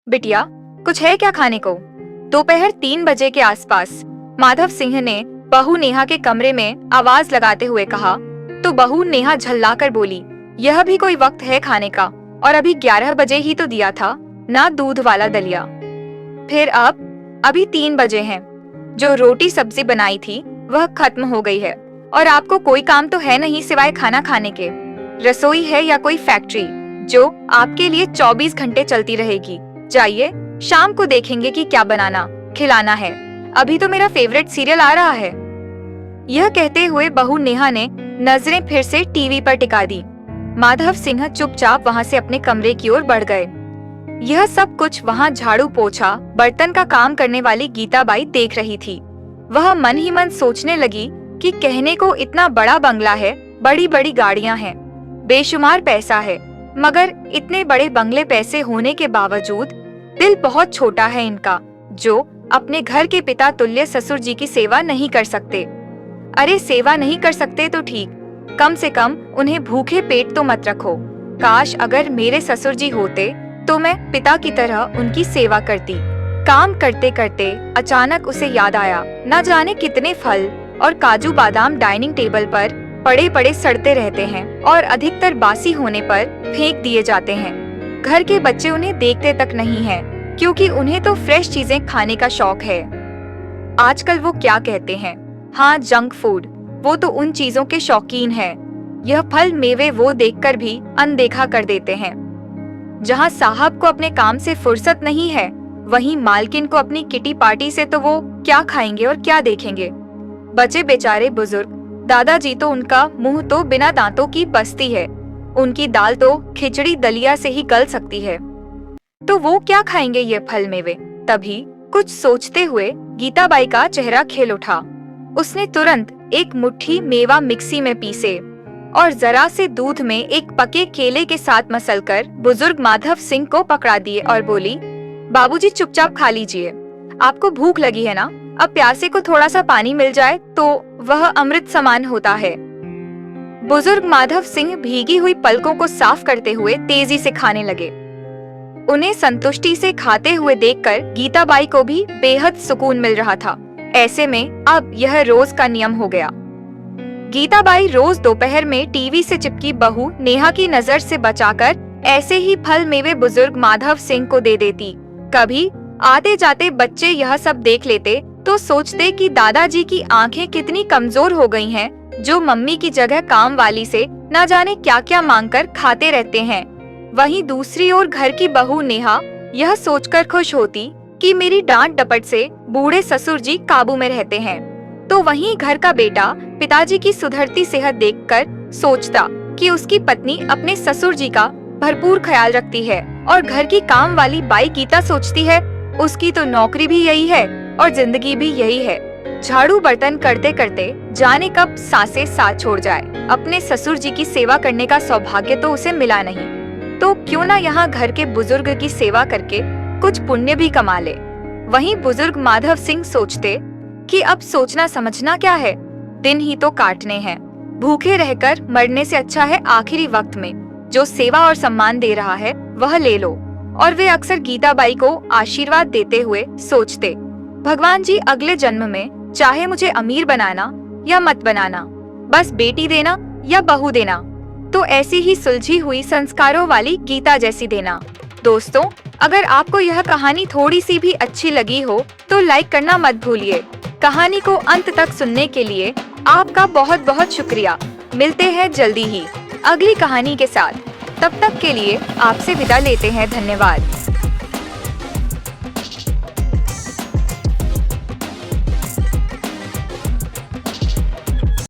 बिटिया, कुछ है क्या खाने को? दोपहर 3 बजे के आसपास माधव सिंह ने बहू नेहा के कमरे में आवाज लगाते हुए कहा तो बहू नेहा झल्लाकर बोली, यह भी कोई वक्त है खाने का? और अभी 11 बजे ही तो दिया था ना दूध वाला दलिया। फिर अभी 3 बजे हैं। जो रोटी सब्जी बनाई थी वह खत्म हो गई है और आपको कोई काम तो है नहीं सिवाय खाना खाने के। रसोई है या कोई फैक्ट्री जो आपके लिए 24 घंटे चलती रहेगी। जाइए, शाम को देखेंगे कि क्या बनाना खिलाना है। अभी तो मेरा फेवरेट सीरियल आ रहा है। यह कहते हुए बहू नेहा ने नजरें फिर से टीवी पर टिका दी। माधव सिंह चुपचाप वहां से अपने कमरे की ओर बढ़ गए। यह सब कुछ वहां झाड़ू पोछा बर्तन का काम करने वाली गीताबाई देख रही थी। वह मन ही मन सोचने लगी कि कहने को इतना बड़ा बंगला है, बड़ी बड़ी गाड़ियां हैं, बेशुमार पैसा है, मगर इतने बड़े बंगले पैसे होने के बावजूद दिल बहुत छोटा है इनका, जो अपने घर के पिता तुल्य ससुर जी की सेवा नहीं कर सकते। अरे सेवा नहीं कर सकते तो ठीक, कम से कम उन्हें भूखे पेट तो मत रखो। काश अगर मेरे ससुर जी होते तो मैं पिता की तरह उनकी सेवा करती। काम करते करते अचानक उसे याद आया, न जाने कितने फल और काजू बादाम डाइनिंग टेबल पर पड़े पड़े सड़ते रहते हैं और अधिकतर बासी होने पर फेंक दिए जाते हैं। घर के बच्चे उन्हें देखते तक नहीं हैं, क्योंकि उन्हें तो फ्रेश चीजें खाने का शौक है। आजकल वो क्या कहते हैं, हाँ जंक फूड, वो तो उन चीजों के शौकीन है। यह फल मेवे वो देखकर भी अनदेखा कर देते हैं। जहाँ साहब को अपने काम से फुर्सत नहीं है, वहीं मालकिन को अपनी किटी पार्टी से तो वो क्या खाएंगे और क्या देखेंगे। बचे बेचारे बुजुर्ग दादाजी तो उनका मुंह तो बिना दांतों की बस्ती है, उनकी दाल तो खिचड़ी दलिया से ही गल सकती है, तो वो क्या खाएंगे ये फल मेवे। तभी कुछ सोचते हुए गीताबाई का चेहरा खिल उठा। उसने तुरंत एक मुट्ठी मेवा मिक्सी में पीसे और जरा से दूध में एक पके केले के साथ मसलकर बुजुर्ग माधव सिंह को पकड़ा दिए और बोली, बाबूजी चुपचाप खा लीजिए, आपको भूख लगी है ना, अब प्यासे को थोड़ा सा पानी मिल जाए तो वह अमृत समान होता है। बुजुर्ग माधव सिंह भीगी हुई पलकों को साफ करते हुए तेजी से खाने लगे। उन्हें संतुष्टि से खाते हुए देखकर गीताबाई को भी बेहद सुकून मिल रहा था। ऐसे में अब यह रोज का नियम हो गया। गीताबाई रोज दोपहर में टीवी से चिपकी बहू नेहा की नजर से बचाकर ऐसे ही फल मेवे बुजुर्ग माधव सिंह को दे देती। कभी आते जाते बच्चे यह सब देख लेते तो सोचते कि दादाजी की आंखें कितनी कमजोर हो गई हैं, जो मम्मी की जगह काम वाली से न जाने क्या क्या मांगकर खाते रहते हैं। वहीं दूसरी ओर घर की बहू नेहा यह सोचकर खुश होती कि मेरी डांट डपट से बूढ़े ससुर जी काबू में रहते हैं, तो वहीं घर का बेटा पिताजी की सुधरती सेहत देखकर सोचता कि उसकी पत्नी अपने ससुर जी का भरपूर ख्याल रखती है। और घर की काम वाली बाई गीता सोचती है उसकी तो नौकरी भी यही है और जिंदगी भी यही है। झाड़ू बर्तन करते करते जाने कब सांसें साथ छोड़ जाए। अपने ससुर जी की सेवा करने का सौभाग्य तो उसे मिला नहीं, तो क्यों ना यहाँ घर के बुजुर्ग की सेवा करके कुछ पुण्य भी कमा ले। वहीं बुजुर्ग माधव सिंह सोचते कि अब सोचना समझना क्या है, दिन ही तो काटने हैं। भूखे रहकर मरने से अच्छा है आखिरी वक्त में जो सेवा और सम्मान दे रहा है वह ले लो। और वे अक्सर गीताबाई को आशीर्वाद देते हुए सोचते, भगवान जी अगले जन्म में चाहे मुझे अमीर बनाना या मत बनाना, बस बेटी देना या बहू देना, तो ऐसी ही सुलझी हुई संस्कारों वाली गीता जैसी देना। दोस्तों, अगर आपको यह कहानी थोड़ी सी भी अच्छी लगी हो तो लाइक करना मत भूलिए। कहानी को अंत तक सुनने के लिए आपका बहुत बहुत शुक्रिया। मिलते हैं जल्दी ही अगली कहानी के साथ। तब तक के लिए आपसे विदा लेते हैं। धन्यवाद।